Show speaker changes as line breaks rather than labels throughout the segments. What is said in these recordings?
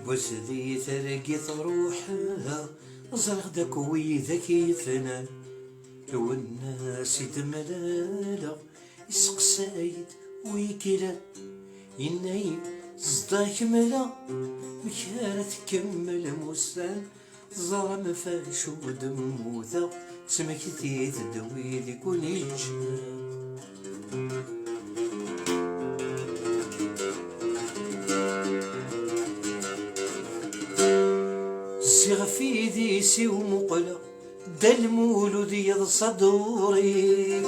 يبوس ذي ترقيت روحها زرق داك ويذاك يفنان لو الناس يدملالا يسقسايد ويكلا ينايم صداك ملا مكارة تكمل موسان ظلم فاشو دموثا سمكتي تدوي لي كونيش في ديسي ومقلة دا المولود يضصدوري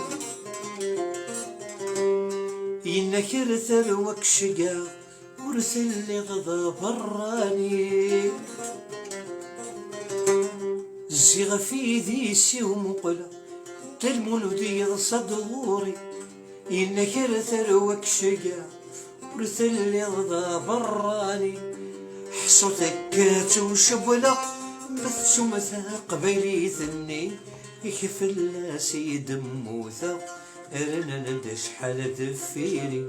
إنك رثل وكشقا ورثل لي غضا براني زيغ في ديسي ومقلة دا المولود يضصدوري إنك رثل وكشقا ورثل لي غضا براني حصوتك توشبلة مثومة قبيلي ثني يكفل سيد موثا رنا ندش حالة دفيني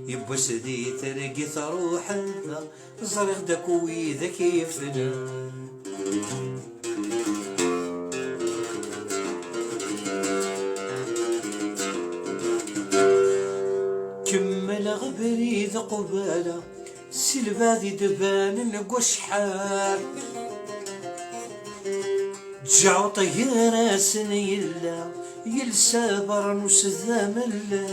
يبوس دي ترقيت روحنا زرق داك ويذا كيفنا كمل غبريد قبالة سلبادي دبان نقوش حال جاو طيارة سنيلا يلسى برنوس ذاملا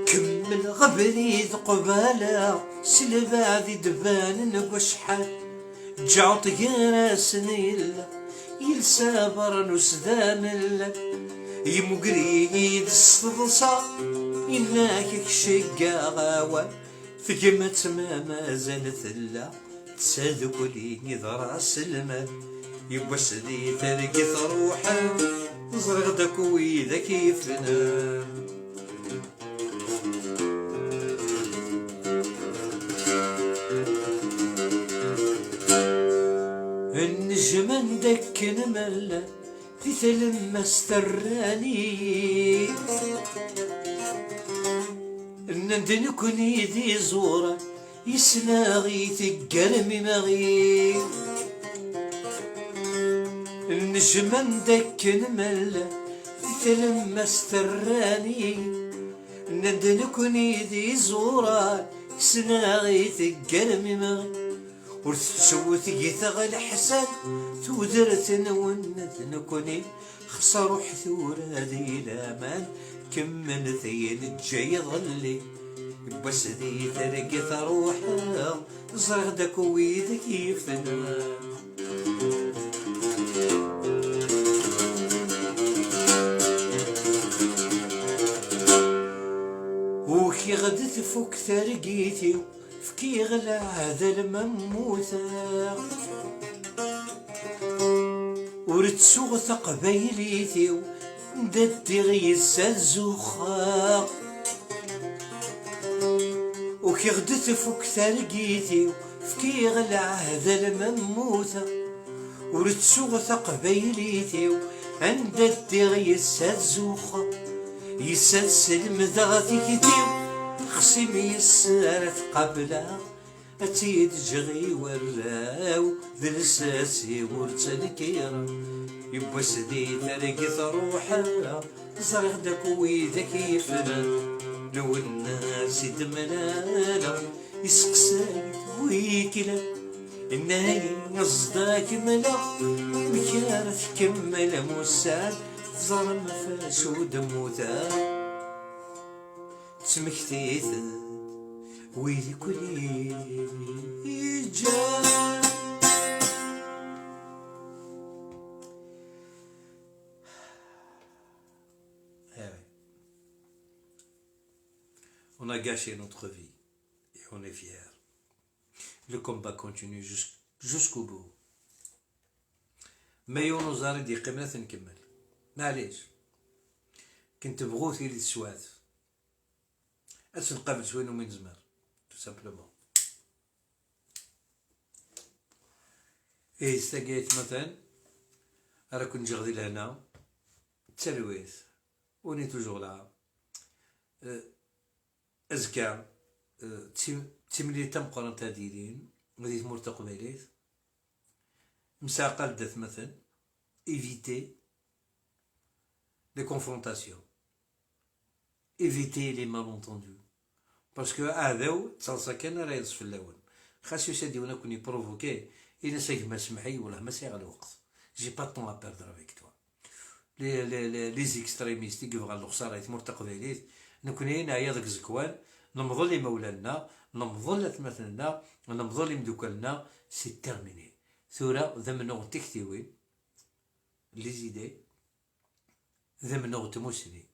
كمل غبريد قبالة سلبادي دبان نقوش حال جاو طيارة سنيلا يلسى برنوس ذاملا يمقريد الصلصة إنك شقا غاوة ثقمت ما زالت لا تسادك لي نظرة سلمة يبوس لي ترقيت روحا زرق داك ويذا كيفنا النجم ندك نملا في تلمس تراني ندن كوني ذي زورا يسناغي تقرمي مغي النجم ندك نملا في تلمس تراني ندن كوني ذي زورا يسناغي تقرمي مغي ورثشوت يثغى الحسن تودرت نونت نكوني خسر حثورة ذي لامان كمل ثين الجاي ظلي بس ذي ترقيت روحها زغدك ويدك يفنا وكي غدت فوق ترقيتي فكي غلا هذا المموثة ورتسوغ ثقبيليتي نددي غيس الزخا وكي غدت فوق ترقيتي فكي غلا هذا المموثة ورتسوغ ثقبيليتي نددي غيس الزخا يسلسل مذغتي كتيو خصيم يسارت قبله أتيد جغي وراو ذي لساسي ورتلكيرا يبوس دي ترقيت روحها زرق داك ويذاك يفنا لو الناس يدملالا يسقسايد ويكلا الناي يصداك ملا مكارة تكمل موساد ظلم فاشو دموتا تسمكتيث ويلي كلي جا. On a gâché notre vie et on est fiers. Le combat continue jusqu'au bout. ما يونو زارد يقيمنا نكمل معليش كنت بغوثي لي السوات أتنقابل شوينو من زمان تو سامبلومون إيه استقيت مثلا راه كنت جغدي لهنا تلويث وني توجور لا أزكى تملي تمقرن تاديرين غادي تمور تقبيليت مساقة لدات مثلا éviter les confrontations éviter les malentendus باسكو هذاو تصلصا كان راه يصف في الاول خاصو يساديونا كون يبروفوكي إلا سايق ما سمحي ولا ما سايق الوقت جي با طون ا بيردر افيك توا لي زيكستريميست يبغى الخساره يتمر تقبيليت نكون هنا يا داك الزكوان نمضوا لي مولالنا نمضوا لتمثلنا نمضوا لي مدوكلنا سي تيرميني ثورة ذمنو تكتيوي لي زيدي ذمنو تموسني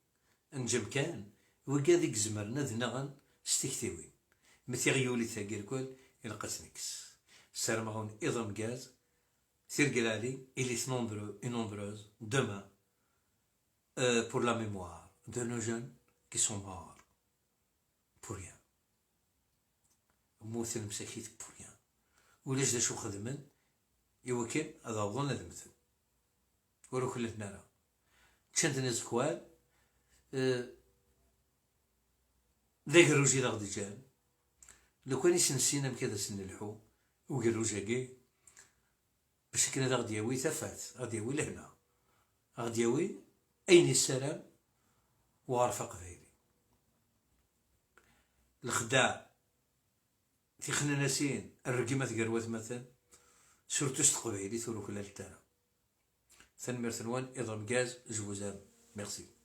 نجم كان وكا ديك زمرنا ذنغن ستكتيوي مثي غيولي ثاقير كل يلقسنكس سارمغون إضم غاز سيرقلالي il est nombreux et nombreuse demain pour la mémoire de nos jeunes qui sont morts pour rien موثل مساكيت pour rien ولاش دا شو خدمن يوكل هذا ظن هذا مثل ولو كلتنا راه كانت نزكوال ذاك الروجي لا غدي جان لو كان يسنسينا بكذا سن الحو وقالو جاكي باش كنا غادي ياوي تفات غادي ياوي لهنا غادي ياوي اين السلام وعرف قبايلي الخداع تيخنا ناسين الرقيمة تقروات مثلا سورتو قبايلي ثورو كلا لتانا ثان ميرثنوان إضرب غاز جوزان ميرسي